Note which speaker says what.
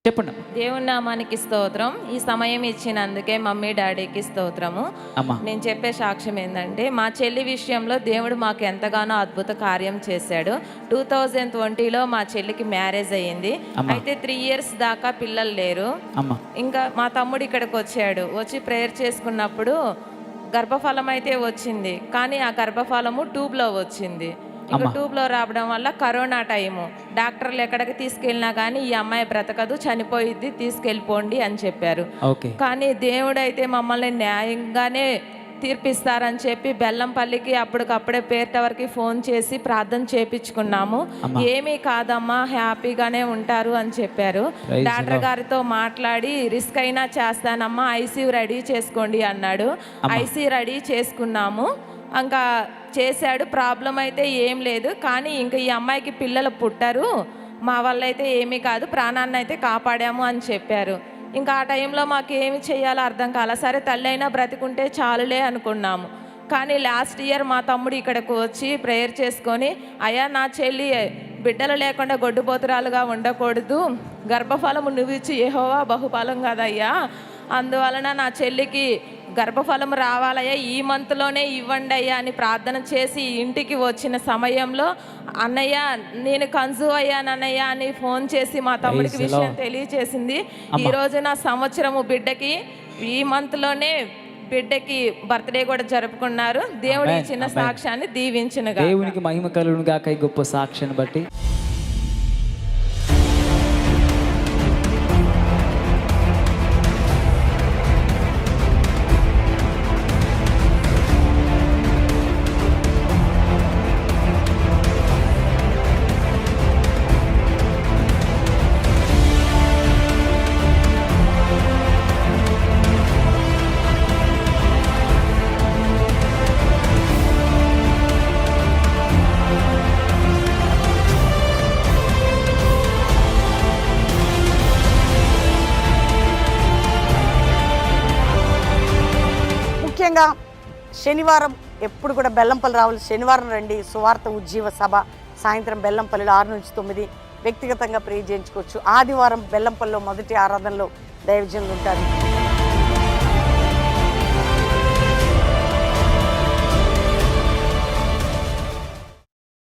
Speaker 1: చెప్పండి.
Speaker 2: దేవుని నామానికి స్తోత్రం. ఈ సమయం ఇచ్చినందుకే మమ్మీ డాడీకి స్తోత్రము.
Speaker 1: అమ్మా.
Speaker 2: నేను చెప్పే సాక్ష్యం ఏంటంటే, మా చెల్లి విషయంలో దేవుడు మాకు ఎంతగానో అద్భుత కార్యం చేశాడు. 2020లో మా చెల్లికి మ్యారేజ్ అయ్యింది. అయితే 3 years దాకా పిల్లలు లేరు. ఇంకా మా తమ్ముడు ఇక్కడికి వచ్చాడు. వచ్చి ప్రేయర్ చేసుకున్నప్పుడు గర్భఫలం అయితే వచ్చింది, కానీ ఆ గర్భఫలము ట్యూబ్లో వచ్చింది. ఇంకా ట్యూబ్లో రావడం వల్ల కరోనా టైము, డాక్టర్లు ఎక్కడికి తీసుకెళ్ళినా కానీ ఈ అమ్మాయి బ్రతకదు, చనిపోయిద్ది, తీసుకెళ్ళిపోండి అని చెప్పారు. కానీ దేవుడు అయితే మమ్మల్ని న్యాయంగానే తీర్పిస్తారని చెప్పి బెల్లంపల్లికి అప్పటికప్పుడే పేరు టవర్కి ఫోన్ చేసి ప్రార్థన చేపించుకున్నాము. ఏమీ కాదమ్మా, హ్యాపీగానే ఉంటారు అని చెప్పారు. డాక్టర్ గారితో మాట్లాడి రిస్క్ అయినా చేస్తానమ్మా, ఐసీయూ రెడీ చేసుకోండి అన్నాడు. ఐసీయూ రెడీ చేసుకున్నాము. ఇంకా చేశాడు. ప్రాబ్లం అయితే ఏం లేదు, కానీ ఇంకా ఈ అమ్మాయికి పిల్లలు పుట్టరు, మా వల్ల అయితే ఏమీ కాదు, ప్రాణాన్ని అయితే కాపాడాము అని చెప్పారు. ఇంకా ఆ టైంలో మాకు ఏమి చేయాలో అర్థం కాల. సరే తల్లి అయినా బ్రతికుంటే చాలులే అనుకున్నాము. కానీ లాస్ట్ ఇయర్ మా తమ్ముడు ఇక్కడికి వచ్చి ప్రేయర్ చేసుకొని, అయ్యా నా చెల్లి బిడ్డలు లేకుండా గొడ్డుపోతురాలుగా ఉండకూడదు, గర్భఫలము నువ్వు ఇచ్చి యెహోవా బహుఫలం కదయ్యా, అందువలన నా చెల్లికి గర్భఫలం రావాలయ్యా, ఈ మంత్లోనే ఇవ్వండి అయ్యా అని ప్రార్థన చేసి ఇంటికి వచ్చిన సమయంలో, అన్నయ్య నేను కన్సీవ్ అయ్యానన్నయ్య అని ఫోన్ చేసి మా తమ్ముడికి విషయం తెలియచేసింది. ఈరోజు నా సంవత్సరము బిడ్డకి, ఈ మంత్లోనే బిడ్డకి బర్త్డే కూడా జరుపుకున్నారు. దేవుడి చిన్న సాక్ష్యాన్ని దీవించిన
Speaker 1: దేవునికి మహిమ కలుగును గాక ఈ గొప్ప సాక్ష్యాన్ని బట్టి.
Speaker 3: ముఖ్యంగా శనివారం ఎప్పుడు కూడా బెల్లంపల్లి రావాలి. శనివారం రండి. సువార్త ఉజ్జీవ సభ సాయంత్రం బెల్లంపల్లిలో 6 నుంచి 9 వ్యక్తిగతంగా ప్రే చేయించుకోవచ్చు. ఆదివారం బెల్లంపల్లిలో మొదటి ఆరాధనలో దైవజనులు ఉంటారు.